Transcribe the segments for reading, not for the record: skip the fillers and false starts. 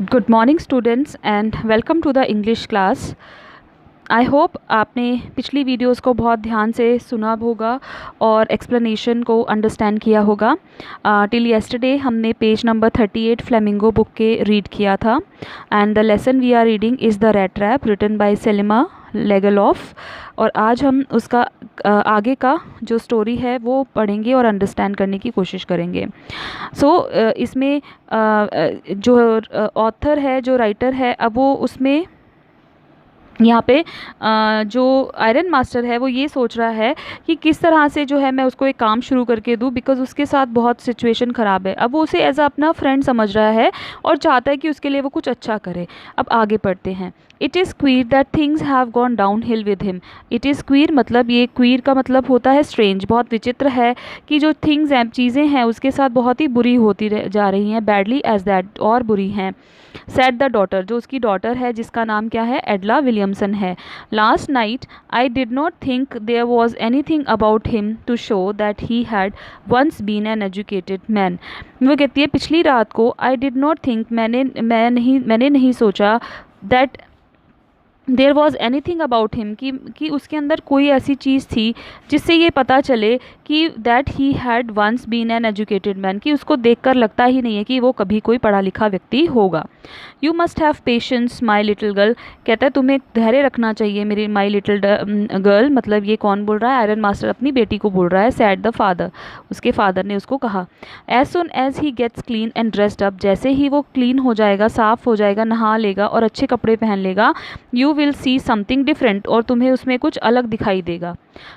Good morning students and welcome to the English class. I hope आपने पिछली videos को बहुत ध्यान से सुना होगा और एक्सप्लेनेशन को अंडरस्टैंड किया होगा। टिल येस्टरडे हमने पेज नंबर 38 फ्लेमिंगो बुक के रीड किया था and the lesson we are reading is the rat trap written by Selma Lagerlof. और आज हम उसका आगे का जो स्टोरी है वो पढ़ेंगे और अंडरस्टैंड करने की कोशिश करेंगे। इसमें जो ऑथर है, जो राइटर है, अब वो उसमें यहाँ पे जो आयरन मास्टर है वो ये सोच रहा है कि किस तरह से जो है मैं उसको एक काम शुरू करके दूँ, बिकॉज़ उसके साथ बहुत सिचुएशन ख़राब है। अब वो उसे एज अ अपना फ्रेंड समझ रहा है और चाहता है कि उसके लिए वो कुछ अच्छा करे। अब आगे पढ़ते हैं। It is queer that things have gone down hill with him. It is queer मतलब, ये क्वीर का मतलब होता है स्ट्रेंज, बहुत विचित्र है कि जो थिंग्स हैं, चीज़ें हैं, उसके साथ बहुत ही बुरी होती जा रही हैं, बैडली एज दैट, और बुरी हैं। सेड द डॉटर, जो उसकी डॉटर है जिसका नाम क्या है, एडला विलियमसन है। Last night I did not think there was anything about him to show that he had once been an educated man. वो कहती है पिछली रात को आई डिड नॉट थिंक, मैंने नहीं सोचा that there was anything about him, कि उसके अंदर कोई ऐसी चीज़ थी जिससे ये पता चले कि that he had once been an educated man, कि उसको देखकर लगता ही नहीं है कि वो कभी कोई पढ़ा लिखा व्यक्ति होगा। You must have patience my little girl, कहता है तुम्हें धैर्य रखना चाहिए मेरी माई लिटिल गर्ल। मतलब ये कौन बोल रहा है? आयरन मास्टर अपनी बेटी को बोल रहा है। सैड द फादर, उसके फादर ने उसको कहा। As soon as he gets clean and dressed up, जैसे ही वो क्लीन हो जाएगा, साफ़ हो जाएगा, नहा लेगा और अच्छे कपड़े पहन लेगा, you will see something different, और तुम्हें उसमें कुछ अलग दिखाई देगा।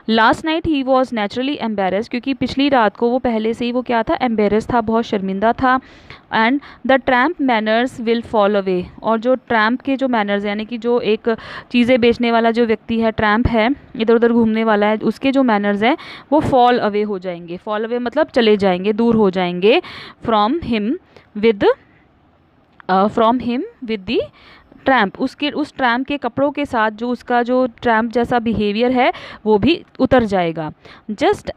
Last night he was naturally embarrassed, क्योंकि पिछली रात को वो पहले से ही वो क्या था, एम्बेरस था, बहुत शर्मिंदा था। And the tramp manners will fall away, और जो ट्रैम्प के जो मैनर्स, यानी कि जो एक चीज़ें बेचने वाला जो व्यक्ति है, ट्रैम्प है, इधर उधर घूमने वाला है, उसके जो मैनर्स हैं वो फॉल अवे हो जाएंगे। फॉल अवे मतलब चले जाएंगे, दूर हो जाएंगे। From him with the tramp, उसके उस ट्रैम्प के कपड़ों के साथ जो उसका जो ट्रैम्प जैसा बिहेवियर है वो भी उतर जाएगा। Just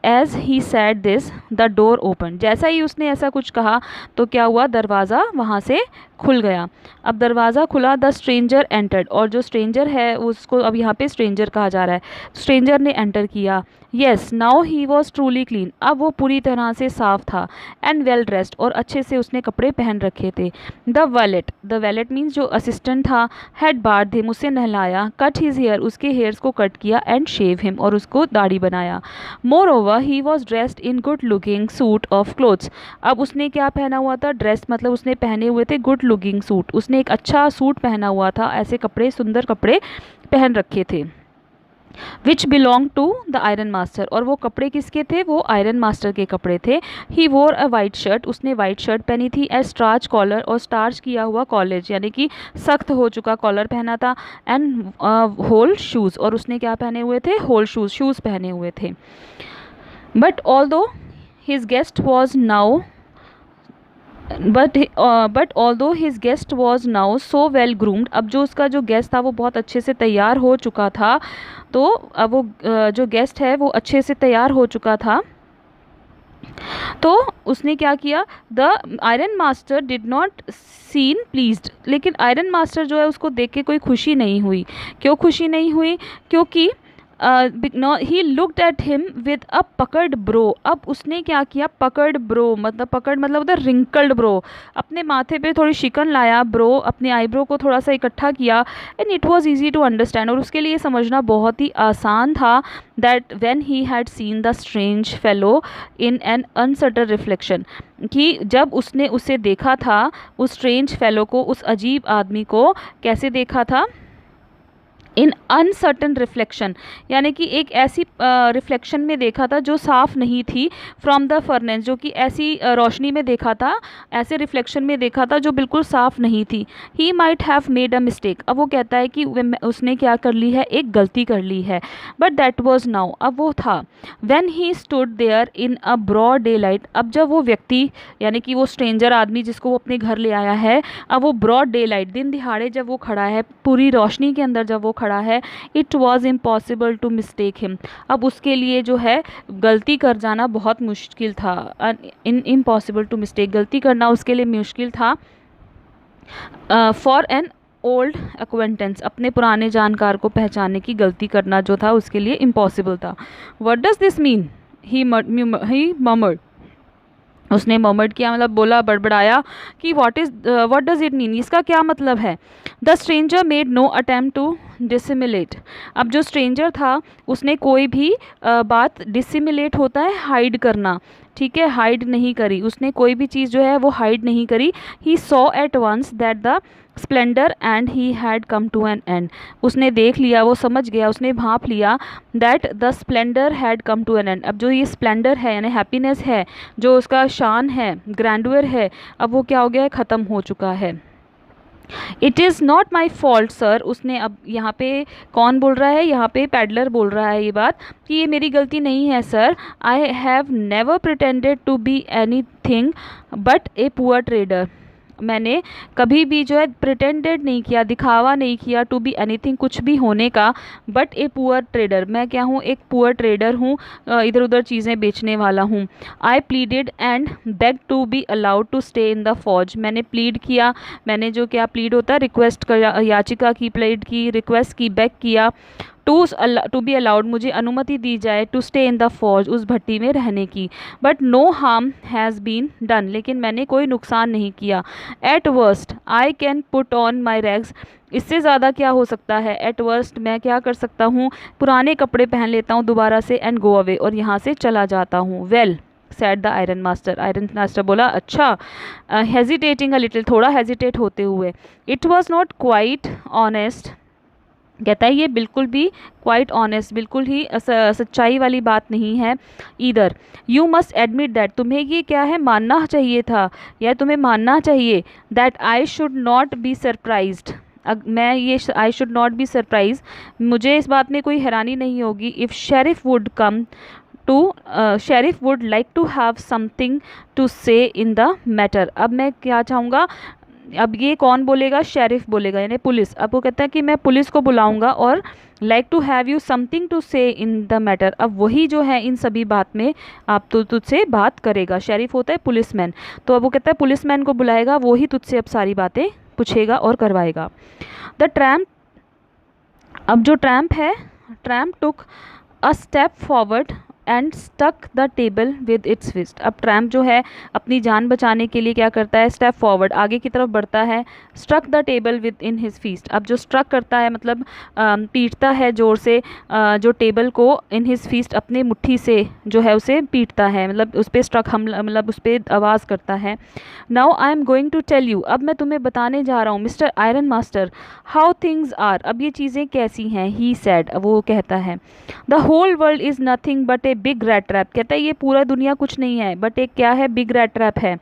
as he said this the door open, जैसा ही उसने ऐसा कुछ कहा तो क्या हुआ, दरवाज़ा वहाँ से खुल गया। अब दरवाज़ा खुला, द स्ट्रेंजर एंटर्ड, और जो स्ट्रेंजर है उसको अब यहाँ पे स्ट्रेंजर कहा जा रहा है। स्ट्रेंजर ने एंटर किया। Yes now he was truly clean, अब वो पूरी तरह से साफ था। एंड वेल ड्रेस्ड, और अच्छे से उसने कपड़े पहन रखे थे। द वैलेट मीन्स जो असिस्टेंट था, हैड बार्ड हिम, उसे नहलाया। कट हिज हेयर, उसके हेयर्स को कट किया। एंड शेव हिम, और उसको दाढ़ी बनाया। More over he was dressed in good looking suit of clothes, अब उसने क्या पहना हुआ था, ड्रेस मतलब उसने पहने हुए थे गुड लुकिंग सूट, उसने एक अच्छा सूट पहना हुआ था, ऐसे कपड़े, सुंदर कपड़े पहन रखे थे। Which belong to the iron master, और वो कपड़े किसके थे, वो आयरन मास्टर के कपड़े थे। ही वोर अ वाइट शर्ट, उसने वाइट शर्ट पहनी थी। ए स्टार्च कॉलर, और स्टार्च किया हुआ कॉलेज यानी कि सख्त हो चुका कॉलर पहना था। एंड होल शूज़, और उसने क्या पहने हुए थे, होल शूज़, शूज़ पहने हुए थे। But although his guest was now but although his guest was now so well groomed, अब जो उसका जो गेस्ट था वो बहुत अच्छे से तैयार हो चुका था। तो अब वो जो गेस्ट है वो अच्छे से तैयार हो चुका था, तो उसने क्या किया, the iron master did not seen pleased, लेकिन आयरन मास्टर जो है उसको देख के कोई खुशी नहीं हुई। क्यों खुशी नहीं हुई? क्योंकि he looked at him with a पकड़ ब्रो, अब उसने क्या किया, पकड़ ब्रो मतलब, पकड़ मतलब उधर रिंकल्ड ब्रो, अपने माथे पे थोड़ी शिकन लाया, ब्रो अपने आईब्रो को थोड़ा सा इकट्ठा किया। And it was easy to understand, और उसके लिए समझना बहुत ही आसान था। That when he had seen the strange fellow in an uncertain reflection, कि जब उसने उसे देखा था, उस स्ट्रेंज फेलो को, उस अजीब आदमी को कैसे देखा था, इन अनसर्टन रिफ्लेक्शन, यानी कि एक ऐसी रिफ्लेक्शन में देखा था जो साफ़ नहीं थी। फ्रॉम द फर्नेस, जो कि ऐसी रोशनी में देखा था, ऐसे रिफ्लेक्शन में देखा था जो बिल्कुल साफ़ नहीं थी। He might have made a mistake, अब वो कहता है कि उसने क्या कर ली है, एक गलती कर ली है। बट दैट वॉज नाउ, अब वो था। When he stood there in a broad daylight, अब जब वो व्यक्ति यानी कि वो स्ट्रेंजर आदमी जिसको वो अपने घर ले आया है, अब वो ब्रॉड डे लाइट, दिन दिहाड़े जब वो खड़ा है, पूरी रोशनी के अंदर जब वो खड़ा है, it was impossible to mistake him, अब उसके लिए जो है गलती कर जाना बहुत मुश्किल था। इम्पॉसिबल टू मिस्टेक, गलती करना उसके लिए मुश्किल था। फॉर एन ओल्ड एक्वेंटेंस, अपने पुराने जानकार को पहचानने की गलती करना जो था उसके लिए इम्पॉसिबल था. What does this mean, he murmured, उसने मर्मर्ड किया मतलब बोला, बड़बड़ाया कि व्हाट डज इट मीन, इसका क्या मतलब है. The stranger made no attempt to dissimulate, अब जो स्ट्रेंजर था उसने कोई भी बात, डिसिमुलेट होता है हाइड करना, ठीक है, हाइड नहीं करी, उसने कोई भी चीज़ जो है वो हाइड नहीं करी. He saw at once that the splendour and he had come to an end, उसने देख लिया, वो समझ गया, उसने भांप लिया that the splendour had come to an end, अब जो ये स्प्लेंडर है यानी हैप्पीनेस है, जो उसका शान है, ग्रैंडुअर है, अब वो क्या हो गया है, ख़त्म हो चुका है. It is not my fault sir, उसने, अब यहाँ पे कौन बोल रहा है, यहाँ पे पैडलर बोल रहा है ये बात कि ये मेरी गलती नहीं है sir. I have never pretended to be anything but a poor trader, मैंने कभी भी जो है प्रिटेंडेड नहीं किया, दिखावा नहीं किया, टू बी एनीथिंग, कुछ भी होने का, बट ए पुअर ट्रेडर, मैं क्या हूँ, एक पुअर ट्रेडर हूँ, इधर उधर चीज़ें बेचने वाला हूँ. I pleaded and beg to be allowed to stay in the फौज, मैंने प्लीड किया, मैंने जो क्या प्लीड होता है, रिक्वेस्ट कर, याचिका की, प्लीड की, रिक्वेस्ट की, बेग किया, टू बी अलाउड, मुझे अनुमति दी जाए, टू स्टे इन द फौज, उस भट्टी में रहने की. But no harm has been done, लेकिन मैंने कोई नुकसान नहीं किया. At worst I can put on my rags, इससे ज़्यादा क्या हो सकता है, एट वर्स्ट मैं क्या कर सकता हूँ, पुराने कपड़े पहन लेता हूँ दोबारा से, एंड गो अवे, और यहाँ से चला जाता हूँ. Well sad the iron master, iron master बोला अच्छा, हेजिटेटिंग अ लिटिल, थोड़ा हेजिटेट होते हुए. It was not quite honest, कहता है ये बिल्कुल भी क्वाइट ऑनेस्ट, बिल्कुल ही सच्चाई वाली बात नहीं है. Either you must admit that, तुम्हें ये क्या है, मानना चाहिए था, या तुम्हें मानना चाहिए, that I should not be surprised, मैं ये I should not be surprise, मुझे इस बात में कोई हैरानी नहीं होगी, if sheriff would come to, sheriff would like to have something to say in the matter. अब मैं क्या चाहूँगा, अब ये कौन बोलेगा, शेरिफ बोलेगा यानी पुलिस. अब वो कहता है कि मैं पुलिस को बुलाऊंगा और like to have you something to say in the matter, अब वही जो है इन सभी बात में आप तो तुझसे बात करेगा. शेरिफ होता है पुलिसमैन, तो अब वो कहता है पुलिसमैन को बुलाएगा, वो ही तुझसे अब सारी बातें पूछेगा और करवाएगा. द ट्रैम्प, अब जो ट्रैम्प है, tramp took a step forward and stuck the table with its fist, अब ट्रैम्प जो है अपनी जान बचाने के लिए क्या करता है, स्टेप फॉरवर्ड, आगे की तरफ बढ़ता है, struck the table with in his fist, अब जो स्ट्रक करता है मतलब पीटता है जोर से, जो टेबल को, इन हिज फीस्ट, अपने मुट्ठी से जो है उसे पीटता है, मतलब उस पर स्ट्रक, हम मतलब उस पर आवाज़ करता है. Now I am going to tell you, अब मैं तुम्हें बताने जा रहा हूँ mister iron master, how things are, अब ये चीज़ें कैसी हैं. ही सैड, वो कहता है, the whole world is nothing but a big rat trap, कहता है ये पूरा दुनिया कुछ नहीं है बट एक क्या है, बिग रैट ट्रैप है.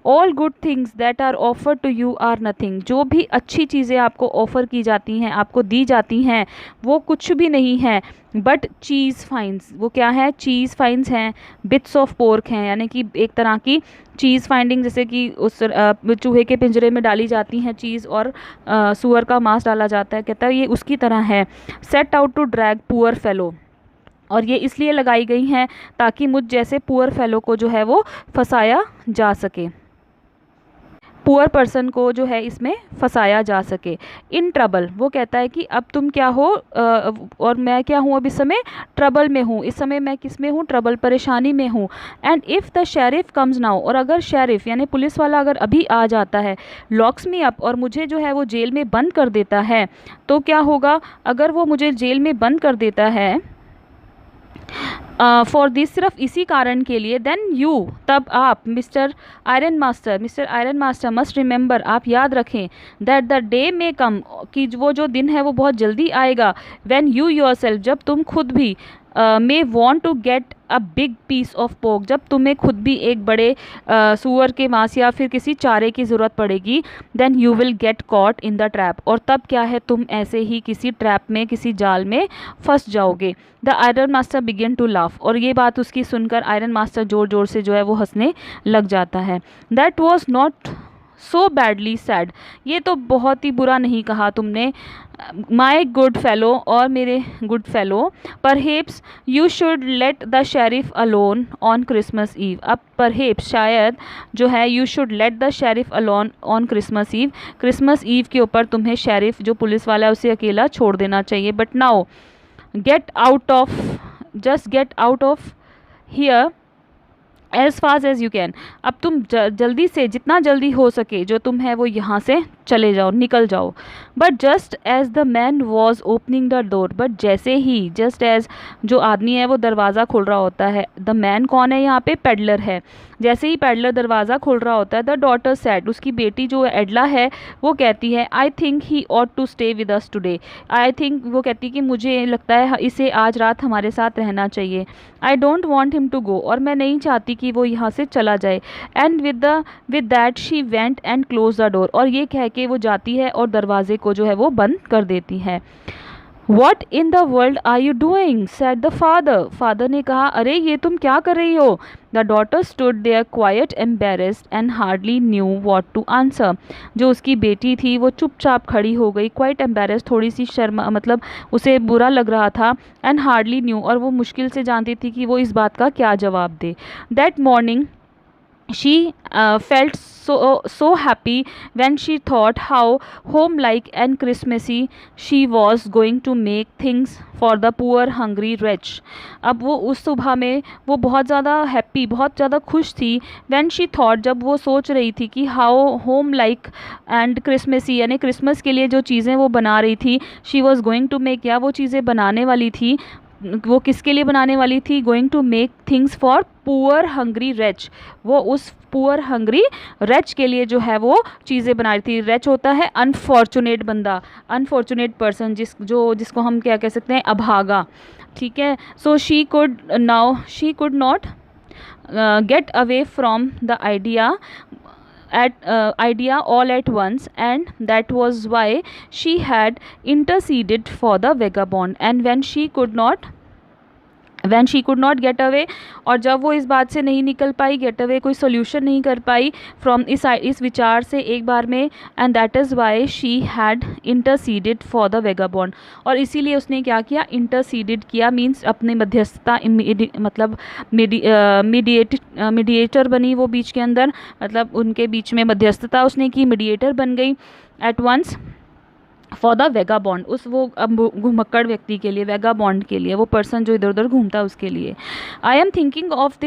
All good things that are offer to you are nothing, जो भी अच्छी चीज़ें आपको ऑफ़र की जाती हैं, आपको दी जाती हैं, वो कुछ भी नहीं है. बट चीज़ फाइंड्स, वो क्या है, चीज़ फाइंड्स हैं, बिट्स ऑफ पोर्क हैं, यानी कि एक तरह की चीज़ फाइंडिंग, जैसे कि उस चूहे के पिंजरे में डाली जाती हैं चीज़ और सुअर का मांस डाला जाता है, कहता है ये उसकी तरह है. Set out to drag poor fellow, और ये इसलिए लगाई गई हैं ताकि मुझ जैसे पुअर फेलो को जो है वो फंसाया जा सके, पुअर पर्सन को जो है इसमें फंसाया जा सके. इन ट्रबल, वो कहता है कि अब तुम क्या हो, और मैं क्या हूँ, अब इस समय ट्रबल में हूँ, इस समय मैं किस में हूँ, ट्रबल, परेशानी में हूँ. And if the sheriff comes now, और अगर शेरिफ यानी पुलिस वाला अगर अभी आ जाता है, लॉक्स मी अप, और मुझे जो है वो जेल में बंद कर देता है, तो क्या होगा, अगर वो मुझे जेल में बंद कर देता है फॉर दिस, सिर्फ इसी कारण के लिए, देन यू, तब आप, mister iron master must remember, आप याद रखें, दैट द डे में कम, कि वो जो दिन है वो बहुत जल्दी आएगा, व्हेन यू योरसेल्फ, जब तुम खुद भी, may want to get a big piece of pork, जब तुम्हें खुद भी एक बड़े सूअर के मांस या फिर किसी चारे की ज़रूरत पड़ेगी, then you will get caught in the trap, और तब क्या है, तुम ऐसे ही किसी ट्रैप में, किसी जाल में फंस जाओगे. The iron master begin to laugh, और ये बात उसकी सुनकर आयरन मास्टर ज़ोर ज़ोर से जो है वो हंसने लग जाता है. That was not so badly sad, ये तो बहुत ही बुरा नहीं कहा तुमने, माई गुड फेलो और मेरे good fellow, perhaps you should let the sheriff alone on Christmas Eve. अब परहेप्स शायद जो है, you should let the sheriff alone on Christmas Eve, Christmas Eve के ऊपर तुम्हें शेरिफ जो पुलिस वाला है उसे अकेला छोड़ देना चाहिए। But now get out of, just get out of here as fast as you can. अब तुम जल्दी से, जितना जल्दी हो सके जो तुम है वो यहाँ से चले जाओ, निकल जाओ। But just as the man was opening the door, but जैसे ही, जस्ट एज जो आदमी है वो दरवाज़ा खोल रहा होता है, द मैन कौन है यहाँ पे, पेडलर है, जैसे ही पेडलर दरवाज़ा खोल रहा होता है, द डॉटर सैड, उसकी बेटी जो एडला है वो कहती है, I think he ought to stay with us today, I think वो कहती है कि मुझे लगता है इसे आज रात हमारे साथ रहना चाहिए, I don't want him to go, और मैं नहीं चाहती कि वो यहाँ से चला जाए। And with that she went and close the door, और ये कह के वो जाती है और दरवाजे को जो है वो बंद कर देती है। What in the world are you doing? said the father. Father ने कहा, अरे ये तुम क्या कर रही हो? The daughter stood there quite embarrassed and hardly knew what to answer. जो उसकी बेटी थी वो चुपचाप खड़ी हो गई, quite embarrassed, थोड़ी सी शर्मा, मतलब उसे बुरा लग रहा था, and hardly knew, और वो मुश्किल से जानती थी कि वो इस बात का क्या जवाब दे। That morning she felt so happy when she thought how homelike and Christmassy she was going to make things for the poor hungry wretch. अब वो उस सुबह में वो बहुत ज़्यादा हैप्पी, बहुत ज़्यादा खुश थी, when she thought, जब वो सोच रही थी कि how homelike and Christmassy, यानी क्रिसमस के लिए जो चीज़ें वो बना रही थी, she was going to make, या वो चीज़ें बनाने वाली थी, वो किसके लिए बनाने वाली थी, going to make things for poor hungry wretch, वो उस पुअर हंग्री रेच के लिए जो है वो चीज़ें बना रही थी। रेच होता है अनफॉर्चुनेट बंदा, अनफॉर्चुनेट पर्सन, जिसको हम क्या कह सकते हैं, अभागा, ठीक है। So she could not get away from the idea all at once, and that was why she had interceded for the vagabond, and when she could not get away, और जब वो इस बात से नहीं निकल पाई, गेट अवे कोई solution नहीं कर पाई फ्रॉम इस विचार से एक बार में, and that is why she had interceded for the vagabond, और इसीलिए उसने क्या किया, इंटरसीडेड किया, मीन्स अपने मध्यस्थता, मतलब मीडिएटर बनी वो बीच के अंदर, मतलब उनके बीच में मध्यस्थता उसने की, मीडिएटर बन गई at once for the vagabond, उस वो घुमक्कड़ व्यक्ति के लिए, वेगाबॉन्ड के लिए, वो पर्सन जो इधर उधर घूमता है उसके लिए। I am thinking of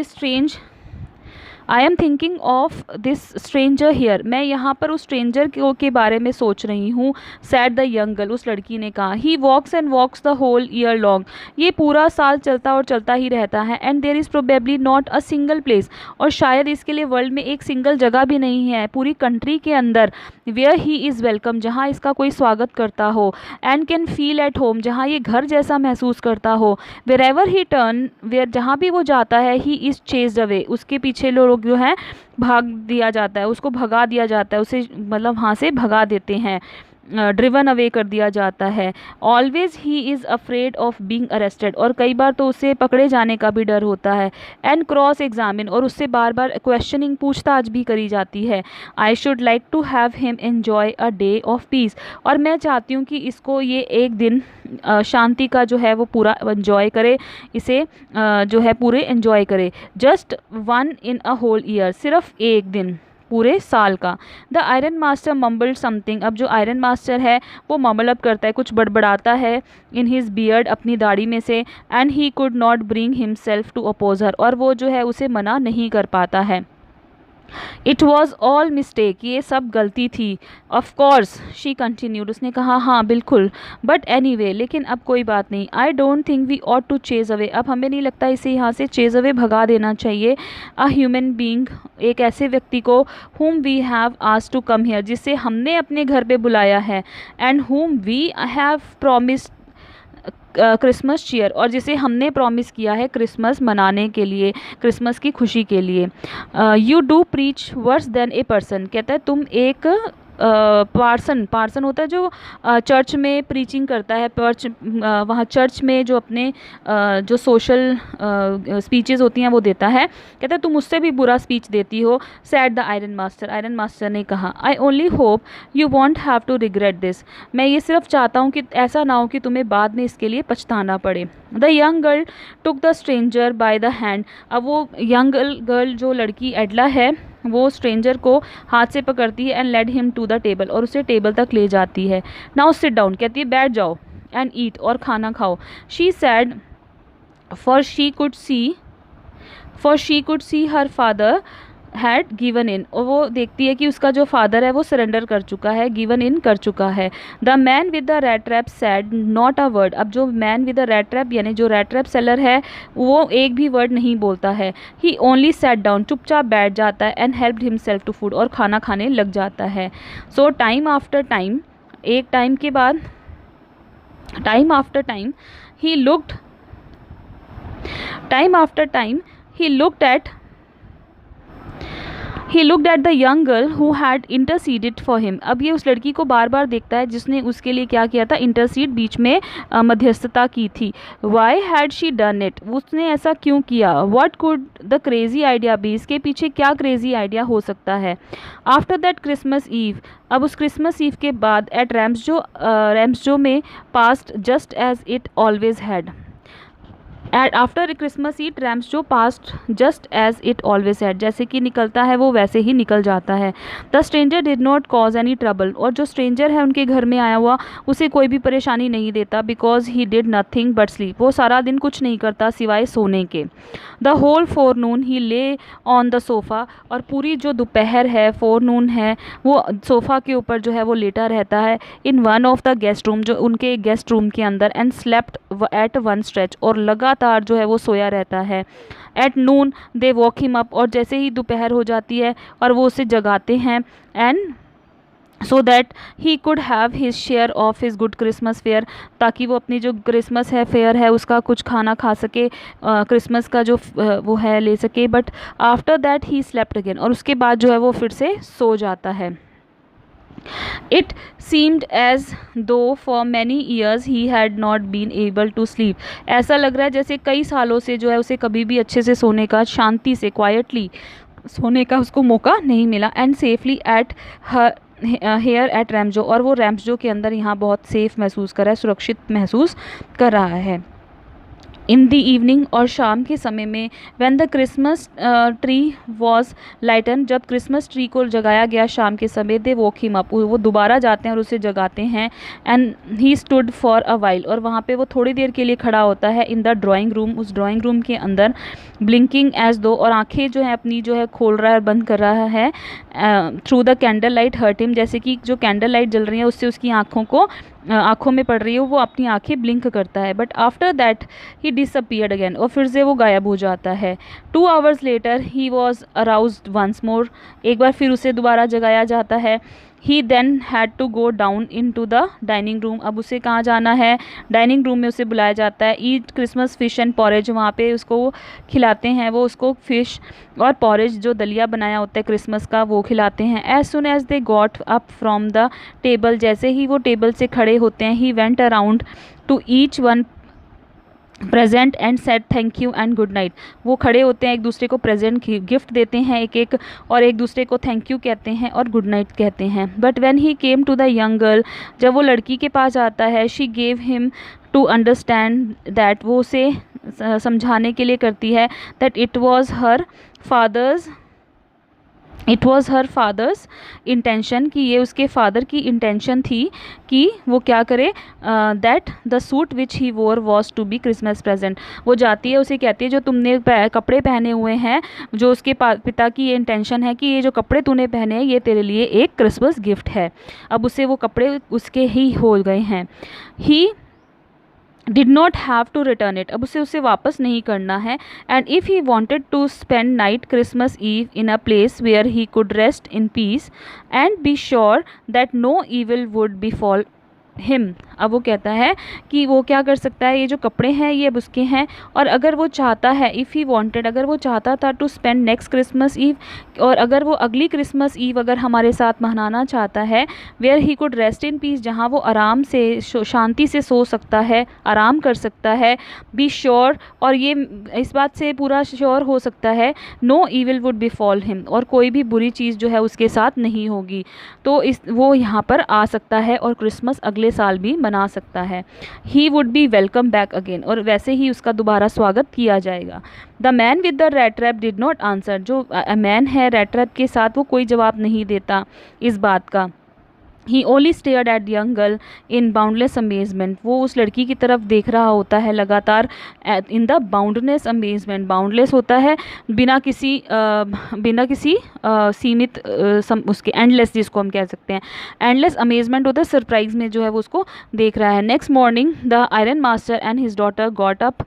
this stranger here, मैं यहाँ पर उस स्ट्रेंजर के बारे में सोच रही हूँ, सैड द यंग गर्ल, उस लड़की ने कहा। He walks and walks the whole year long, ये पूरा साल चलता और चलता ही रहता है, and there is probably not a single place, और शायद इसके लिए वर्ल्ड में एक सिंगल जगह भी नहीं है पूरी कंट्री के अंदर, वेयर ही इज़ वेलकम, जहाँ इसका कोई स्वागत करता हो, and can feel at home, जहाँ ये घर जैसा महसूस करता हो, wherever he turn, where जहाँ भी वो जाता है, ही इज़ चेस्ड अवे, उसके पीछे लोग जो है भाग दिया जाता है, उसको भगा दिया जाता है, उसे मतलब वहाँ से भगा देते हैं, ड्रिवन अवे कर दिया जाता है। Always he is afraid of being arrested, और कई बार तो उसे पकड़े जाने का भी डर होता है, एंड क्रॉस एग्जामिन, और उससे बार बार क्वेश्चनिंग, पूछताछ भी करी जाती है। I should like to have him enjoy a day of peace, और मैं चाहती हूँ कि इसको ये एक दिन शांति का जो है वो पूरा एंजॉय करे, इसे जो है पूरे एंजॉय करे। Just one in a whole year, सिर्फ एक दिन पूरे साल का। The iron master mumbled something, अब जो आयरन मास्टर है वो मम्बल अप करता है, कुछ बड़बड़ाता है, इन हिज बियर्ड, अपनी दाढ़ी में से, and he could not bring himself to oppose her, और वो जो है उसे मना नहीं कर पाता है। इट वॉज ऑल मिस्टेक, ये सब गलती थी। ऑफ कोर्स शी कंटिन्यूड, उसने कहा हाँ बिल्कुल, बट एनी वे, लेकिन अब कोई बात नहीं। I don't think we ought to chase away, अब हमें नहीं लगता इसे यहाँ से चेज अवे, भगा देना चाहिए। अ ह्यूमन बींग, एक ऐसे व्यक्ति को, whom we have asked to come here, जिसे हमने अपने घर पे बुलाया है, and whom we have promised Christmas cheer, और जिसे हमने प्रॉमिस किया है क्रिसमस मनाने के लिए, क्रिसमस की खुशी के लिए। You do preach worse than a person, कहता है तुम एक पार्सन होता है जो चर्च में प्रीचिंग करता है, वहाँ चर्च में जो अपने जो सोशल स्पीचेस होती हैं वो देता है। कहता है तुम उससे भी बुरा स्पीच देती हो। Said the iron master, iron master ने कहा, I only hope you won't have to regret this, मैं ये सिर्फ चाहता हूँ कि ऐसा ना हो कि तुम्हें बाद में इसके लिए पछताना पड़े। The young girl took the stranger by the hand, अब वो यंग गर्ल जो लड़की एडला है वो स्ट्रेंजर को हाथ से पकड़ती है and led him to the table, और उसे टेबल तक ले जाती है। नाउ सिट डाउन, कहती है बैठ जाओ, एंड ईट, और खाना खाओ। She said for she could see her father had given in, और वो देखती है कि उसका जो फादर है वो सरेंडर कर चुका है, गिवन इन कर चुका है। The man with the red trap sad not a word, अब जो man with the red trap यानी जो रेड ट्रैप सेलर है वो एक भी वर्ड नहीं बोलता है। ही ओनली सैट डाउन, चुपचाप बैठ जाता है, and helped himself to food, और खाना खाने लग जाता है। सो टाइम आफ्टर टाइम, एक टाइम के बाद time after time he looked Time after time, he looked at the young girl who had interceded for him. अब ये उस लड़की को बार बार देखता है जिसने उसके लिए क्या किया था, इंटरसीड, बीच में मध्यस्थता की थी। Why had she done it? उसने ऐसा क्यों किया? What could the crazy idea be? इसके पीछे क्या क्रेजी आइडिया हो सकता है? After that Christmas Eve, अब उस क्रिसमस ईव के बाद एट रैम्सजो में passed just as it always had. After Christmas it Ramsjo passed just as it always had, जैसे कि निकलता है वो वैसे ही निकल जाता है। The stranger did not cause any trouble, और जो स्ट्रेंजर है उनके घर में आया हुआ उसे कोई भी परेशानी नहीं देता, because he did nothing but sleep, वो सारा दिन कुछ नहीं करता सिवाय सोने के। द होल फोरनून ही ले ऑन द सोफ़ा, और पूरी जो दोपहर है, फोरनून है, वो सोफ़ा के ऊपर जो है वो लेटा रहता है। In one of the guest room, जो उनके गेस्ट रूम के अंदर, and slept at one stretch, और लगातार जो है वो सोया रहता है। At noon they walk him up, और जैसे ही दोपहर हो जाती है और वो उसे जगाते हैं, and so that he could have his share of his good Christmas fair, ताकि वो अपनी जो क्रिसमस है फेयर है उसका कुछ खाना खा सके, क्रिसमस का जो वो है ले सके। But after that he slept again, और उसके बाद जो है वो फिर से सो जाता है। It seemed as though for many years he had not been able to sleep. ऐसा लग रहा है जैसे कई सालों से जो है उसे कभी भी अच्छे से सोने का, शांति से, क्वाइटली सोने का उसको मौका नहीं मिला। And safely at here at Ramsjo, और वो रैम्सजो के अंदर यहाँ बहुत सेफ महसूस कर रहा है, सुरक्षित महसूस कर रहा है। इन द इवनिंग, और शाम के समय में, when the Christmas tree was lighted, जब क्रिसमस ट्री को जगाया गया शाम के समय, दे वोक हिम अप, वो दोबारा जाते हैं और उसे जगाते हैं। And he stood for a while, और वहाँ पे वो थोड़ी देर के लिए खड़ा होता है। इन द ड्राइंग रूम, उस ड्राइंग रूम के अंदर, ब्लिंकिंग एज दो, और आंखें जो है अपनी जो है खोल रहा है और बंद कर रहा है। Through the candle light hurt him, जैसे कि जो कैंडल लाइट जल रही है उससे उसकी आँखों में पड़ रही है, वो अपनी आंखें ब्लिंक करता है। But after that he disappeared again, और फिर से वो गायब हो जाता है। 2 hours later he was aroused once more, एक बार फिर उसे दोबारा जगाया जाता है। He then had to go down into the dining room, अब उसे कहाँ जाना है, डाइनिंग रूम में उसे बुलाया जाता है। ईट क्रिसमस फिश एंड पॉरेज, वहाँ पे उसको खिलाते हैं, वो उसको फिश और पॉरेज जो दलिया बनाया होता है क्रिसमस का वो खिलाते हैं। As soon as they got up from the table, जैसे ही वो टेबल से खड़े होते हैं, he went around to each one present and said thank you and good night, वो खड़े होते हैं, एक दूसरे को प्रेजेंट गिफ्ट देते हैं एक एक, और एक दूसरे को थैंक यू कहते हैं और गुड नाइट कहते हैं। But when he came to the young girl, जब वो लड़की के पास आता है, she gave him to understand that, वो उसे समझाने के लिए करती है, that it was her father's intention, कि ये उसके फादर की इंटेंशन थी कि वो क्या करे, that the suit which he wore was to be Christmas present, वो जाती है उसे कहती है जो तुमने कपड़े पहने हुए हैं, जो उसके पिता की ये इंटेंशन है कि ये जो कपड़े तूने पहने हैं ये तेरे लिए एक क्रिसमस गिफ्ट है। अब उसे वो कपड़े उसके ही हो गए हैं। He did not have to return it, अब उसे वापस नहीं करना है। And if he wanted to spend night Christmas Eve in a place where he could rest in peace and be sure that no evil would befall him, अब वो कहता है कि वो क्या कर सकता है, ये जो कपड़े हैं ये अब उसके हैं, और अगर वो चाहता है, इफ़ ही वांटेड, अगर वो चाहता था to spend next Christmas Eve, और अगर वो अगली क्रिसमस ईव अगर हमारे साथ मनाना चाहता है, where he could rest in peace, जहाँ वो आराम से शांति से सो सकता है, आराम कर सकता है, बी श्योर, और ये इस बात से पूरा श्योर हो सकता है, नो ईविल वुड बिफॉल हिम, और कोई भी बुरी चीज़ जो है उसके साथ नहीं होगी, तो इस वो यहाँ पर आ सकता है और क्रिसमस अगले साल भी मना सकता है। He would be welcome back again, और वैसे ही उसका दोबारा स्वागत किया जाएगा। The man with the red trap did not answer, जो मैन है रेड ट्रैप के साथ वो कोई जवाब नहीं देता इस बात का। He only stared at the young girl in boundless amazement, वो उस लड़की की तरफ देख रहा होता है लगातार, in the boundless amazement, boundless होता है बिना किसी सीमित उसके, एंडलेस जिसको हम कह सकते हैं, एंडलेस अमेजमेंट होता है, सरप्राइज में जो है वो उसको देख रहा है। Next morning the iron master and his daughter got up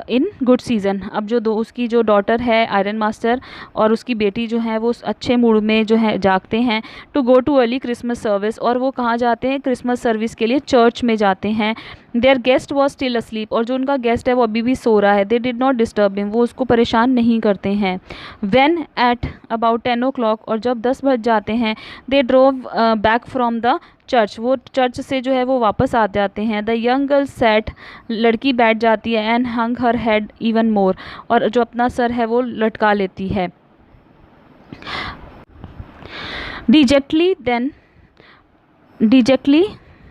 in good season, अब जो उसकी जो डॉटर है आयरन मास्टर और उसकी बेटी जो है वो अच्छे मूड में जो है जागते हैं, to go to early Christmas service, और वो कहाँ जाते हैं, क्रिसमस सर्विस के लिए चर्च में जाते हैं। There guest was still asleep, और जो उनका गेस्ट है वो अभी भी सो रहा है। They did not disturb him, वो उसको परेशान नहीं करते हैं। व्हेन एट अबाउट 10 o'clock, और जब 10 बज जाते हैं, they drove back from the church, वो चर्च से जो है वो वापस आ जाते हैं। द यंग गर्ल सेट, लड़की बैठ जाती है, and hung her head even more, और जो अपना सर है वो लटका लेती है। डिजेक्टली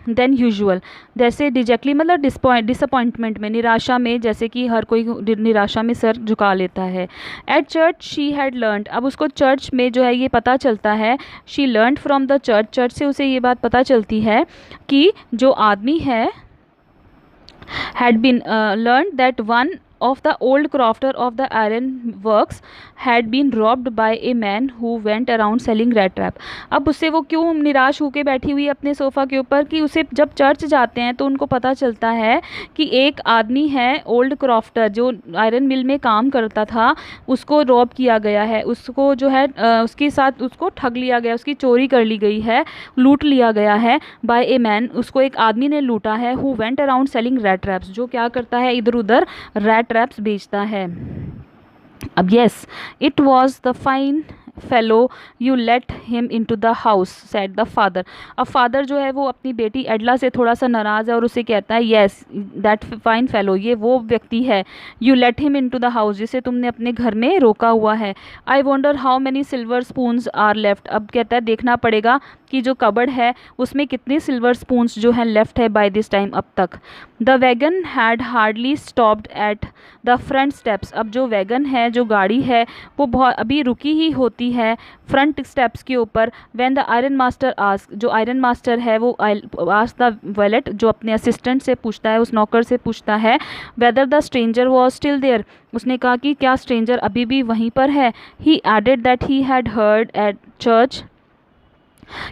देन यूजुअल, जैसे डिजेक्टली मतलब डिसअपॉइंटमेंट में, निराशा में, जैसे कि हर कोई निराशा में सर झुका लेता है। At church she had learned, अब उसको चर्च में जो है ये पता चलता है, she learned from the church, church से उसे ये बात पता चलती है कि जो आदमी है had been learned that one of the old crofter of the iron works had been robbed by a man who went around selling rat trap। अब उससे वो क्यों निराश होकर बैठी हुई अपने सोफ़ा के ऊपर, कि उसे जब चर्च जाते हैं तो उनको पता चलता है कि एक आदमी है ओल्ड क्रॉफ्टर जो आयरन मिल में काम करता था, उसको रॉब किया गया है, उसको जो है उसके साथ उसको ठग लिया गया, उसकी चोरी कर ली गई है, लूट लिया गया है बाय ए मैन, उसको एक आदमी ने लूटा है, who went around selling rat traps, जो क्या करता है इधर उधर रैट ट्रैप्स बेचता है। अब yes, it was the fine fellow you let him into the house said the father. अब फादर जो है वो अपनी बेटी एडला से थोड़ा सा नाराज़ है और उसे कहता है येस दैट फाइन फेलो, ये वो व्यक्ति है, you let him into the house, जिसे तुमने अपने घर में रोका हुआ है। I wonder how many silver spoons are left, अब कहता है देखना पड़ेगा कि जो कबर्ड है उसमें कितने सिल्वर स्पून्स जो है लेफ्ट है बाय दिस टाइम अब तक। The wagon had hardly stopped at the front steps, अब जो वैगन है जो गाड़ी है वो बहुत अभी रुकी ही होती है फ्रंट स्टेप्स के ऊपर। When the iron master ask, जो आयरन मास्टर है वो आस्क द वैलेट, जो अपने असिस्टेंट से पूछता है, उस नौकर से पूछता है, whether the stranger was still there, उसने कहा कि क्या स्ट्रेंजर अभी भी वहीं पर है। He added that he had heard at church,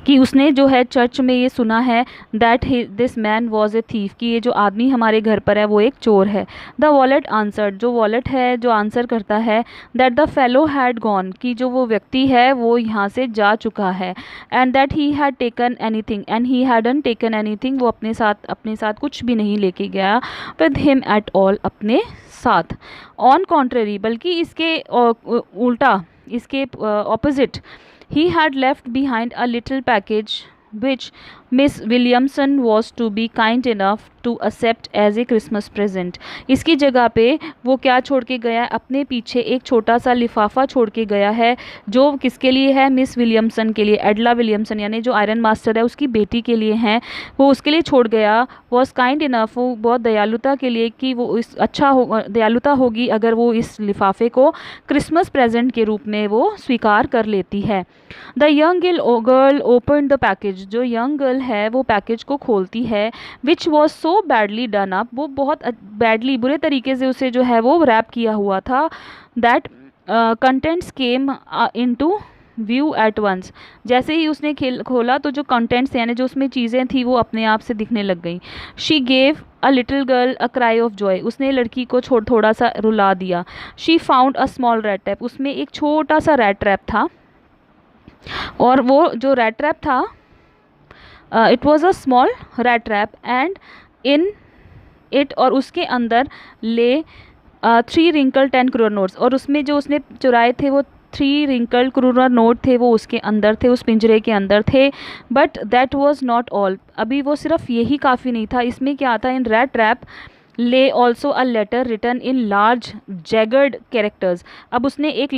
कि उसने जो है चर्च में ये सुना है that this man was a thief, कि ये जो आदमी हमारे घर पर है वो एक चोर है। द वॉलेट आंसर्ड, जो वॉलेट है जो आंसर करता है, that the fellow had gone, कि जो वो व्यक्ति है वो यहाँ से जा चुका है, and that he had taken anything and he hadn't taken anything, वो अपने साथ कुछ भी नहीं लेके गया विद हिम एट ऑल, अपने साथ। ऑन कॉन्ट्रेरी, बल्कि इसके उल्टा, इसके opposite, he had left behind a little package which Miss Williamson was to be kind enough to accept as a Christmas present। इसकी जगह पे वो क्या छोड़ के गया है, अपने पीछे एक छोटा सा लिफाफा छोड़ के गया है, जो किसके लिए है, मिस विलियमसन के लिए, एडला विलियमसन यानी जो आयरन मास्टर है उसकी बेटी के लिए हैं, वो उसके लिए छोड़ गया। वॉज काइंड इनफ, वो बहुत दयालुता के लिए, कि वो इस दयालुता होगी अगर वो इस लिफाफे को क्रिसमस प्रेजेंट के रूप में वो स्वीकार कर लेती है। The young girl open the package, जो यंग गर्ल है वो पैकेज को खोलती है, which was so badly done up, वो बहुत बैडली बुरे तरीके से उसे जो है वो रैप किया हुआ था, that contents came into view at once, जैसे ही उसने खोला तो जो कंटेंट्स यानी जो उसमें चीज़ें थी वो अपने आप से दिखने लग गई। She gave a little girl a cry of Joy, उसने लड़की को थोड़ा सा रुला दिया। She found a small rat trap, उसमें एक छोटा सा रैट ट्रैप था, और वो जो रैट ट्रैप था it was a small rat trap and in it, और उसके अंदर ले 3 रिंकल 10 करोड़ नोट्स, और उसमें जो उसने चुराए थे वो 3 रिंकल करोड़ नोट थे, वो उसके अंदर थे, उस पिंजरे के अंदर थे। But that was not all, अभी वो सिर्फ यही काफ़ी नहीं था। इसमें क्या था, in rat trap lay also a letter written in large jagged characters. अब उसने एक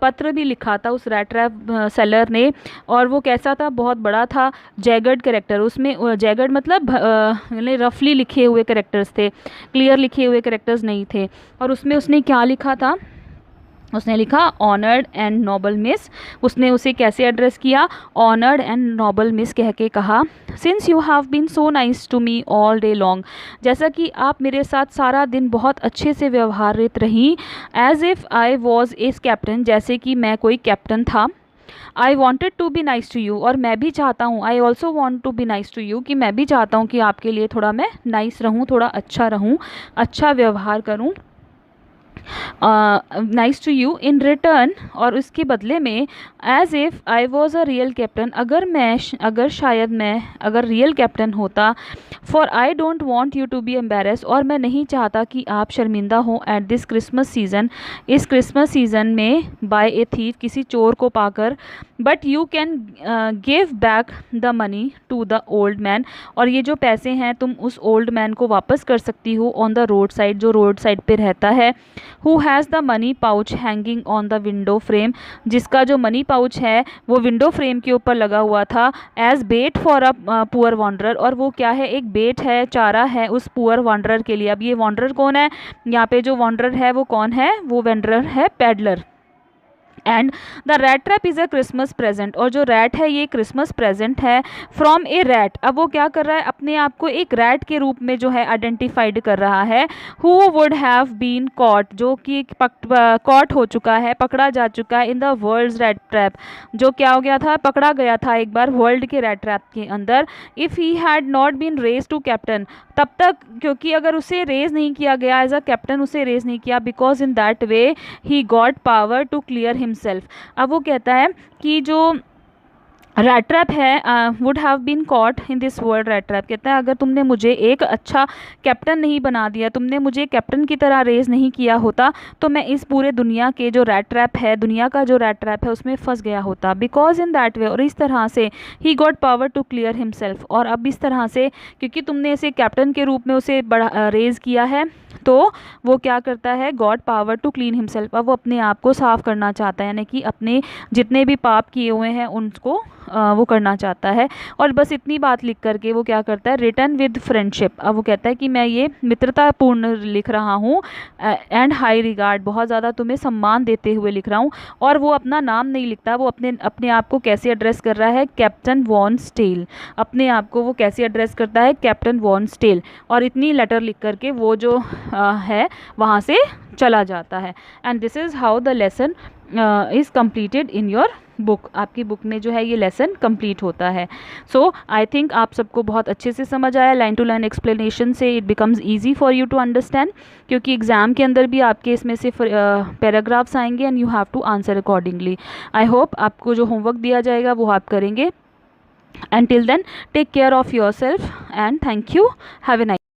पत्र भी लिखा था उस रैट ट्रैप सेलर ने, और वो कैसा था, बहुत बड़ा था, जैगर्ड कैरेक्टर। उसमें जैगर्ड मतलब रफली लिखे हुए कैरेक्टर्स थे, क्लियर लिखे हुए कैरेक्टर्स नहीं थे। और उसमें उसने क्या लिखा था, उसने लिखा ऑनर्ड एंड नोबल मिस। उसने उसे कैसे एड्रेस किया, ऑनर्ड एंड नोबल मिस कह के कहा, since you have been so nice to me all day long, जैसा कि आप मेरे साथ सारा दिन बहुत अच्छे से व्यवहारित रही, as if I was a captain, जैसे कि मैं कोई कैप्टन था। I wanted to be nice to you, और मैं भी चाहता हूँ, I also want to be nice to you, कि मैं भी चाहता हूँ कि आपके लिए थोड़ा मैं नाइस रहूँ, थोड़ा अच्छा रहूँ, अच्छा व्यवहार करूँ, nice to you in return, और उसके बदले में as if I was a real captain, अगर शायद मैं अगर रियल कैप्टन होता, for I don't want you to be embarrass, और मैं नहीं चाहता कि आप शर्मिंदा हों एट दिस क्रिसमस सीज़न, इस क्रिसमस सीज़न में, बाय ए थीव, किसी चोर को पाकर, but you can give back the money to the old man, और ये जो पैसे हैं तुम उस ओल्ड मैन को वापस कर सकती हो, ऑन द रोड साइड, जो रोड साइड पे रहता है, who has the money pouch hanging on the window frame, जिसका जो मनी पाउच है वो विंडो फ्रेम के ऊपर लगा हुआ था, as bait for a poor wanderer, और वो क्या है, एक बेट है, चारा है उस पुअर वॉन्डरर के लिए। अब ये वॉन्डरर कौन है, यहाँ पे जो वॉन्डरर है वो कौन है, वो वॉन्डरर है peddler. And the rat trap is a Christmas present, और जो रैट है ये क्रिसमस प्रेजेंट है फ्रॉम ए रैट। अब वो क्या कर रहा है, अपने आप को एक रैट के रूप में जो है आइडेंटिफाइड कर रहा है, who would have been caught, जो कि कॉट हो चुका है, पकड़ा जा चुका है, in the world's rat trap, जो क्या हो गया था, पकड़ा गया था एक बार वर्ल्ड के रैट ट्रैप के अंदर। If he had not been raise to captain, तब तक, क्योंकि अगर उसे रेज नहीं किया गया एज अ कैप्टन, उसे रेज नहीं किया, because in that way he got power to clear himself. अब वो कहता है कि जो रैट ट्रैप है, would have been caught in this world rat trap, कहता है अगर तुमने मुझे एक अच्छा कैप्टन नहीं बना दिया, तुमने मुझे कैप्टन की तरह रेज नहीं किया होता, तो मैं इस पूरे दुनिया के जो रैट ट्रैप है, दुनिया का जो रैट ट्रैप है, उसमें फंस गया होता। बिकॉज इन दैट वे, और इस तरह से, he got power to clear himself, और अब इस तरह से, क्योंकि तुमने इसे कैप्टन के रूप में उसे बड़ा रेज किया है, तो वो क्या करता है, got power to clean himself, अब वो अपने आप को साफ़ करना चाहता है, यानी कि अपने जितने भी पाप किए हुए हैं उनको वो करना चाहता है। और बस इतनी बात लिख करके वो क्या करता है, रिटर्न विद फ्रेंडशिप, अब वो कहता है कि मैं ये मित्रतापूर्ण लिख रहा हूँ, एंड हाई रिगार्ड, बहुत ज़्यादा तुम्हें सम्मान देते हुए लिख रहा हूँ। और वो अपना नाम नहीं लिखता, वो अपने आप को कैसे एड्रेस कर रहा है, कैप्टन वॉन स्टेल, अपने आप को वो कैसे एड्रेस करता है, कैप्टन वॉन स्टेल, और इतनी लेटर लिख करके वो जो है वहाँ से चला जाता है। And this is how the lesson is completed in your book, आपकी बुक में जो है ये लेसन कंप्लीट होता है। सो आई थिंक आप सबको बहुत अच्छे से समझ आया, लाइन टू लाइन एक्सप्लेनेशन से it becomes easy for you to understand, क्योंकि एग्ज़ाम के अंदर भी आपके इसमें से पैराग्राफ्स आएंगे and you have to answer accordingly. I hope आपको जो होमवर्क दिया जाएगा वो आप करेंगे। Until then, take care of yourself and thank you. Have a nice